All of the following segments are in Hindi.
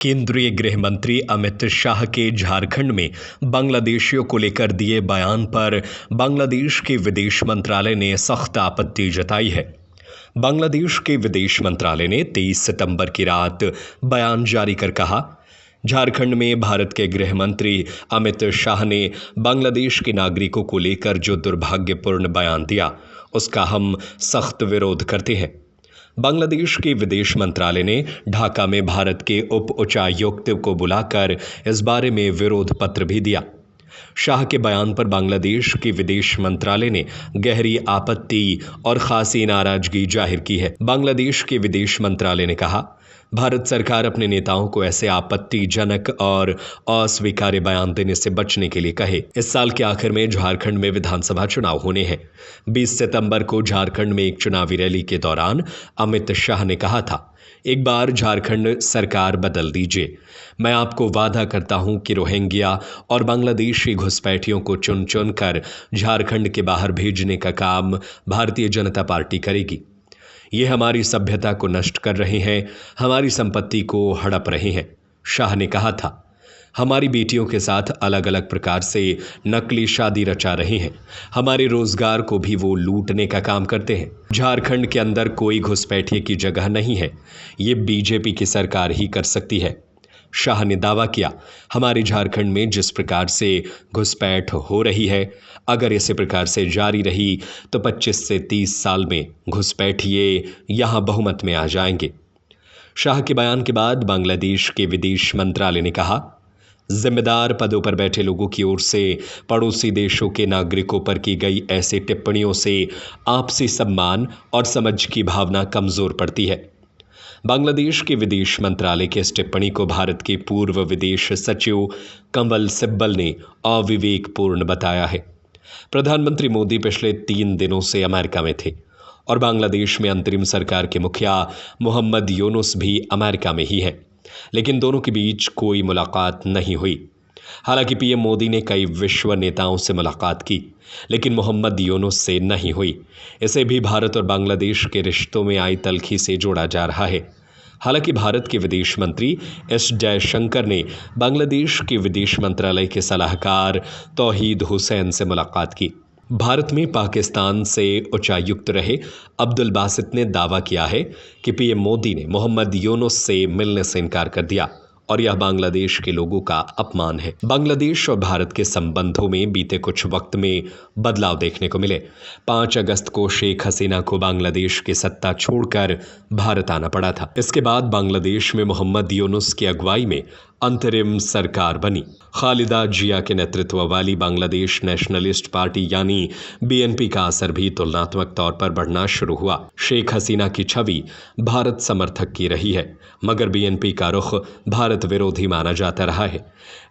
केंद्रीय गृह मंत्री अमित शाह के झारखंड में बांग्लादेशियों को लेकर दिए बयान पर बांग्लादेश के विदेश मंत्रालय ने सख्त आपत्ति जताई है। बांग्लादेश के विदेश मंत्रालय ने 23 सितंबर की रात बयान जारी कर कहा, झारखंड में भारत के गृह मंत्री अमित शाह ने बांग्लादेश के नागरिकों को लेकर जो दुर्भाग्यपूर्ण बयान दिया, उसका हम सख्त विरोध करते हैं। बांग्लादेश के विदेश मंत्रालय ने ढाका में भारत के उप उच्चायुक्त को बुलाकर इस बारे में विरोध पत्र भी दिया। शाह के बयान पर बांग्लादेश के विदेश मंत्रालय ने गहरी आपत्ति और खासी नाराजगी जाहिर की है। बांग्लादेश के विदेश मंत्रालय ने कहा, भारत सरकार अपने नेताओं को ऐसे आपत्तिजनक और अस्वीकार्य बयान देने से बचने के लिए कहे। इस साल के आखिर में झारखंड में विधानसभा चुनाव होने हैं। 20 सितंबर को झारखंड में एक चुनावी रैली के दौरान अमित शाह ने कहा था, एक बार झारखंड सरकार बदल दीजिए। मैं आपको वादा करता हूं कि रोहिंग्या और बांग्लादेशी घुसपैठियों को चुन चुन कर झारखंड के बाहर भेजने का काम भारतीय जनता पार्टी करेगी। ये हमारी सभ्यता को नष्ट कर रहे हैं, हमारी संपत्ति को हड़प रहे हैं। शाह ने कहा था, हमारी बेटियों के साथ अलग अलग प्रकार से नकली शादी रचा रहे हैं, हमारे रोजगार को भी वो लूटने का काम करते हैं। झारखंड के अंदर कोई घुसपैठिए की जगह नहीं है, ये बीजेपी की सरकार ही कर सकती है। शाह ने दावा किया, हमारे झारखंड में जिस प्रकार से घुसपैठ हो रही है, अगर इसी प्रकार से जारी रही तो 25 से 30 साल में घुसपैठिए यहां बहुमत में आ जाएंगे। शाह के बयान के बाद बांग्लादेश के विदेश मंत्रालय ने कहा, जिम्मेदार पदों पर बैठे लोगों की ओर से पड़ोसी देशों के नागरिकों पर की गई ऐसी टिप्पणियों से आपसी सम्मान और समझ की भावना कमजोर पड़ती है। बांग्लादेश के विदेश मंत्रालय की इस टिप्पणी को भारत के पूर्व विदेश सचिव कंवल सिब्बल ने अविवेकपूर्ण बताया है। प्रधानमंत्री मोदी पिछले 3 दिनों से अमेरिका में थे और बांग्लादेश में अंतरिम सरकार के मुखिया मोहम्मद यूनुस भी अमेरिका में ही है, लेकिन दोनों के बीच कोई मुलाकात नहीं हुई। हालांकि पीएम मोदी ने कई विश्व नेताओं से मुलाकात की, लेकिन मोहम्मद यूनुस से नहीं हुई। इसे भी भारत और बांग्लादेश के रिश्तों में आई तल्खी से जोड़ा जा रहा है। हालांकि भारत के विदेश मंत्री एस जयशंकर ने बांग्लादेश के विदेश मंत्रालय के सलाहकार तौहीद हुसैन से मुलाकात की। भारत में पाकिस्तान से उच्चायुक्त रहे अब्दुल बासित ने दावा किया है कि पीएम मोदी ने मोहम्मद यूनुस से मिलने से इनकार कर दिया और यह बांग्लादेश के लोगों का अपमान है। बांग्लादेश और भारत के संबंधों में बीते कुछ वक्त में बदलाव देखने को मिले। 5 अगस्त को शेख हसीना को बांग्लादेश की सत्ता छोड़कर भारत आना पड़ा था। इसके बाद बांग्लादेश में मोहम्मद यूनुस की अगुवाई में अंतरिम सरकार बनी। खालिदा जिया के नेतृत्व वाली बांग्लादेश नेशनलिस्ट पार्टी यानी बीएनपी का असर भी तुलनात्मक तौर पर बढ़ना शुरू हुआ। शेख हसीना की छवि भारत समर्थक की रही है, मगर बीएनपी का रुख भारत विरोधी माना जाता रहा है।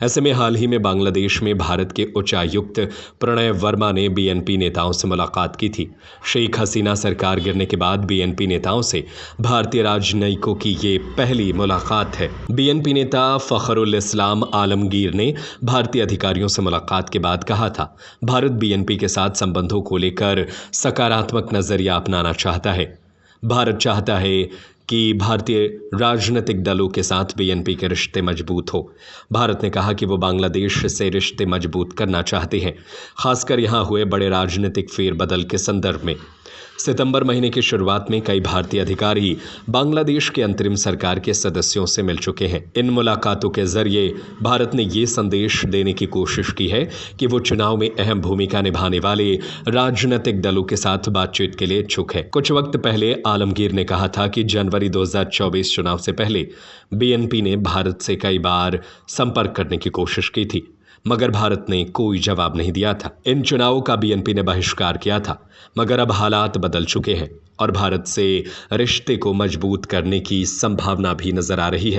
ऐसे में हाल ही में बांग्लादेश में भारत के उच्चायुक्त प्रणय वर्मा ने बीएनपी नेताओं से मुलाकात की थी। शेख हसीना सरकार गिरने के बाद बीएनपी नेताओं से भारतीय राजनयिकों की ये पहली मुलाकात है। बीएनपी नेता फखरुल इस्लाम आलमगीर ने भारतीय अधिकारियों से मुलाकात के बाद कहा था, भारत बीएनपी के साथ संबंधों को लेकर सकारात्मक नजरिया अपनाना चाहता है। भारत चाहता है कि भारतीय राजनीतिक दलों के साथ बीएनपी के रिश्ते मजबूत हो। भारत ने कहा कि वो बांग्लादेश से रिश्ते मजबूत करना चाहते हैं, खासकर यहाँ हुए बड़े राजनीतिक फेरबदल के संदर्भ में। सितंबर महीने की शुरुआत में कई भारतीय अधिकारी बांग्लादेश के अंतरिम सरकार के सदस्यों से मिल चुके हैं। इन मुलाकातों के जरिए भारत ने ये संदेश देने की कोशिश की है कि वो चुनाव में अहम भूमिका निभाने वाले राजनीतिक दलों के साथ बातचीत के लिए इच्छुक है। कुछ वक्त पहले आलमगीर ने कहा था कि जनवरी 2024 चुनाव से पहले बीएनपी ने भारत से कई बार संपर्क करने की कोशिश की थी, मगर भारत ने कोई जवाब नहीं दिया था। इन चुनावों का बीएनपी ने बहिष्कार किया था, मगर अब हालात बदल चुके हैं और भारत से रिश्ते को मजबूत करने की संभावना भी नजर आ रही है।